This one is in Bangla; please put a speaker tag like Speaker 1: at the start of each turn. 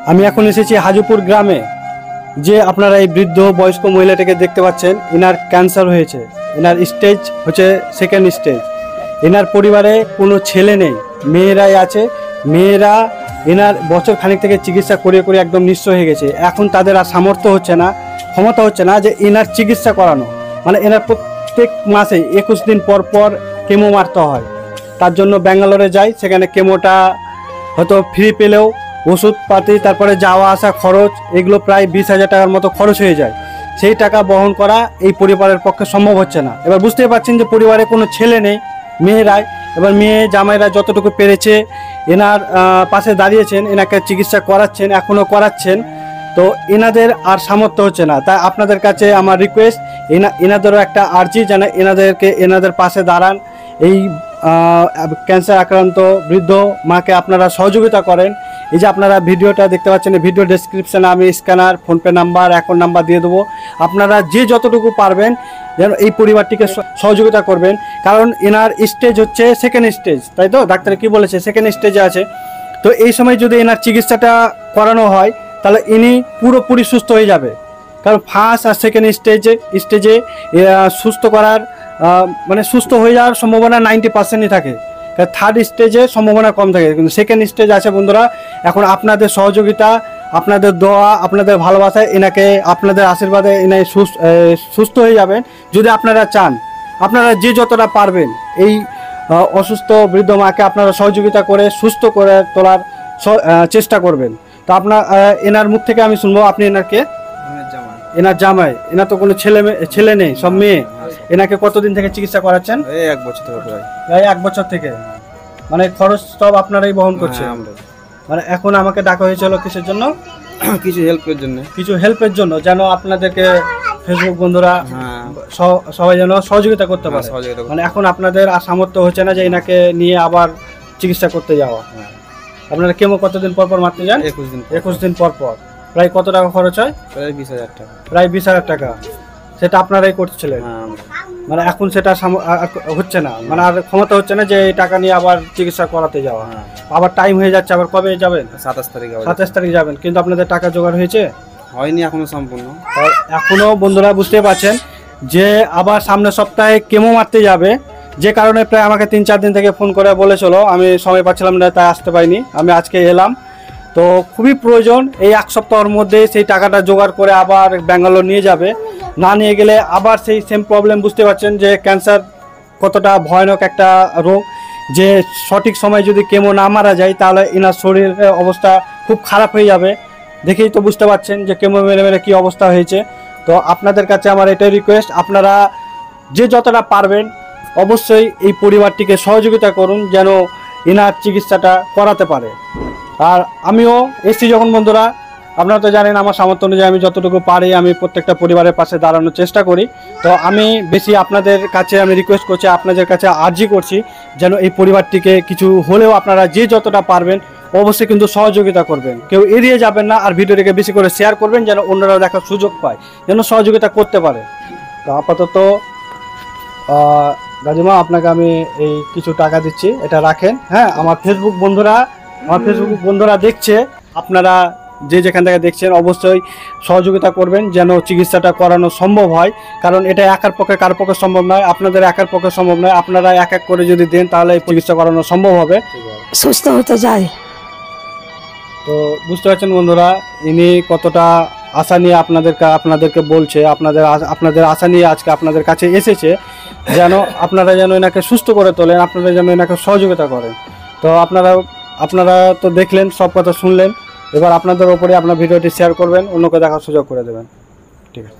Speaker 1: আমি এখন এসেছি হাজিপুর গ্রামে। যে আপনারা এই বৃদ্ধ বয়স্ক মহিলাটাকে দেখতে পাচ্ছেন, এনার ক্যান্সার হয়েছে। এনার স্টেজ হচ্ছে সেকেন্ড স্টেজ। এনার পরিবারে কোনো ছেলে নেই, মেয়েরাই আছে। মেয়েরা এনার বছর খানিক থেকে চিকিৎসা করে একদম নিঃস্ব হয়ে গেছে। এখন তাদের আর সামর্থ্য হচ্ছে না, ক্ষমতা হচ্ছে না যে এনার চিকিৎসা করানো। মানে এনার প্রত্যেক মাসে 21 দিন পর পর কেমো মারতে হয়। তার জন্য ব্যাঙ্গালোরে যাই, সেখানে কেমোটা হয়তো ফ্রি পেলেও ওষুধপাতি, তারপরে যাওয়া আসা খরচ, এগুলো প্রায় 20,000 টাকার মতো খরচ হয়ে যায়। সেই টাকা বহন করা এই পরিবারের পক্ষে সম্ভব হচ্ছে না। এবার বুঝতেই পারছেন যে পরিবারে কোনো ছেলে নেই, মেয়েরাই। এবার মেয়ে জামাইরা যতটুকু পেরেছে এনার পাশে দাঁড়িয়েছেন, এনাকে চিকিৎসা করাচ্ছেন, এখনও করাচ্ছেন। তো এনাদের আর সামর্থ্য হচ্ছে না। তাই আপনাদের কাছে আমার রিকোয়েস্ট, এনাদেরও একটা আর্জি যেন এনাদের পাশে দাঁড়ান। এই ক্যান্সার আক্রান্ত বৃদ্ধ মাকে আপনারা সহযোগিতা করেন। এই যে আপনারা ভিডিওটা দেখতে পাচ্ছেন, এই ভিডিও ডেসক্রিপশানে আমি scanner, PhonePe number, account number দিয়ে দেবো। আপনারা যে যতটুকু পারবেন যেন এই পরিবারটিকে সহযোগিতা করবেন। কারণ এনার স্টেজ হচ্ছে সেকেন্ড স্টেজ, তাই তো ডাক্তার কি বলেছে, সেকেন্ড স্টেজে আছে। তো এই সময় যদি এনার চিকিৎসাটা করানো হয় তাহলে ইনি পুরোপুরি সুস্থ হয়ে যাবে। কারণ ফার্স্ট আর সেকেন্ড স্টেজে সুস্থ করার মানে সুস্থ হয়ে যাওয়ার সম্ভাবনা 90%ই থাকে। থার্ড স্টেজে সম্ভাবনা কম থাকে, কিন্তু সেকেন্ড স্টেজ আছে বন্ধুরা। এখন আপনাদের সহযোগিতা, আপনাদের দোয়া, আপনাদের ভালোবাসায় এনাকে, আপনাদের আশীর্বাদে এনাকে সুস্থ হয়ে যাবেন। যদি আপনারা চান, আপনারা যে যতটা পারবেন এই অসুস্থ বৃদ্ধ মাকে আপনারা সহযোগিতা করে সুস্থ করে তোলার চেষ্টা করবেন। তো আপনার এনার মুখ থেকে আমি শুনবো, আপনি এনারকে? এনার জামাই। এনার তো কোনো ছেলে নেই, সব মেয়ে। এনাকে কতদিন থেকে চিকিৎসা করাচ্ছেন?
Speaker 2: এই 1 বছর থেকে।
Speaker 1: প্রায় 1 বছর থেকে। মানে খরচ সব আপনারাই বহন করছেন? মানে এখন আমাকে ডাকা হয়েছিল কিসের জন্য?
Speaker 2: কিছু হেল্পের জন্য।
Speaker 1: কিছু হেল্পের জন্য, যেন আপনাদেরকে ফেসবুক বন্ধুরা সবাই যেন সহযোগিতা করতে পারে। মানে এখন আপনাদের আর সামর্থ্য হচ্ছে না যে এনাকে নিয়ে আবার চিকিৎসা করতে যাওয়া। আপনারা কেমো কতদিন পর পর মারতে যান? 21 দিন পর পর। প্রায় কত টাকা খরচ হয়?
Speaker 2: প্রায় 20,000 টাকা।
Speaker 1: প্রায় 20,000 টাকা। সেটা আপনারাই করছিলেন? মানে এখন সেটা হচ্ছে না, মানে আর ক্ষমতা হচ্ছে না যে এই টাকা নিয়ে আবার চিকিৎসা করাতে যাওয়া। আবার টাইম হয়ে যাচ্ছে, আবার কবে যাবেন?
Speaker 2: 27 তারিখ।
Speaker 1: 27 তারিখ যাবেন, কিন্তু আপনাদের টাকা জোগাড় হয়েছে?
Speaker 2: হয়নি এখনো সম্পূর্ণ।
Speaker 1: এখনো বন্ধুরা বুঝতে পারছেন যে আবার সামনের সপ্তাহে কেমো মারতে যাবে। যে কারণে প্রায় আমাকে 3-4 দিন থেকে ফোন করে বলেছিল, আমি সময় পাচ্ছিলাম না, তাই আসতে পারিনি। আমি আজকে এলাম। তো খুবই প্রয়োজন এই 1 সপ্তাহের মধ্যে সেই টাকাটা জোগাড় করে আবার ব্যাঙ্গালোর নিয়ে যাবে। না নিয়ে গেলে আবার সেই সেম প্রবলেম। বুঝতে পারছেন যে ক্যান্সার কতটা ভয়ানক একটা রোগ, যে সঠিক সময় যদি কেমো না মারা যায় তাহলে এনার শরীরের অবস্থা খুব খারাপ হয়ে যাবে। দেখেই তো বুঝতে পারছেন যে কেমো মেরে কী অবস্থা হয়েছে। তো আপনাদের কাছে আমার এটাই রিকোয়েস্ট, আপনারা যে যতটা পারবেন অবশ্যই এই পরিবারটিকে সহযোগিতা করুন যেন এনার চিকিৎসাটা করাতে পারে। আর আমিও এসছি যখন বন্ধুরা, আপনারা তো জানেন আমার সামর্থ্য অনুযায়ী আমি যতটুকু পারি আমি প্রত্যেকটা পরিবারের পাশে দাঁড়ানোর চেষ্টা করি। তো আমি বেশি আপনাদের কাছে আমি রিকোয়েস্ট করছি, আপনাদের কাছে আর্জি করছি যেন এই পরিবারটিকে কিছু হলেও আপনারা যে যতটা পারবেন অবশ্যই কিন্তু সহযোগিতা করবেন। কেউ এড়িয়ে যাবেন না। আর ভিডিওটিকে বেশি করে শেয়ার করবেন যেন অন্যরাও দেখার সুযোগ পায়, যেন সহযোগিতা করতে পারে। তো আপাতত গাজিমা আপনাকে আমি এই কিছু টাকা দিচ্ছি, এটা রাখেন। হ্যাঁ, আমার ফেসবুক বন্ধুরা দেখছে, আপনারা যে যেখান থেকে দেখছেন অবশ্যই সহযোগিতা করবেন যেন চিকিৎসাটা করানো সম্ভব হয়। কারণ এটা একার পক্ষে কারোর পক্ষে সম্ভব নয়, আপনাদের একার পক্ষে সম্ভব নয়। আপনারা এক এক করে যদি দেন তাহলে এই চিকিৎসা করানো সম্ভব হবে,
Speaker 3: সুস্থ হতে যায়।
Speaker 1: তো বুঝতে পারছেন বন্ধুরা ইনি কতটা আশা নিয়ে আপনাদেরকে বলছে, আপনাদের আশা নিয়ে আজকে আপনাদের কাছে এসেছে যেন আপনারা যেন এনাকে সুস্থ করে তোলেন, আপনারা যেন এনাকে সহযোগিতা করেন। তো আপনারা তো দেখলেন, সব কথা শুনলেন। এবার আপনাদের ওপরে আপনার ভিডিওটি শেয়ার করবেন, অন্যকে দেখার সুযোগ করে দেবেন। ঠিক আছে।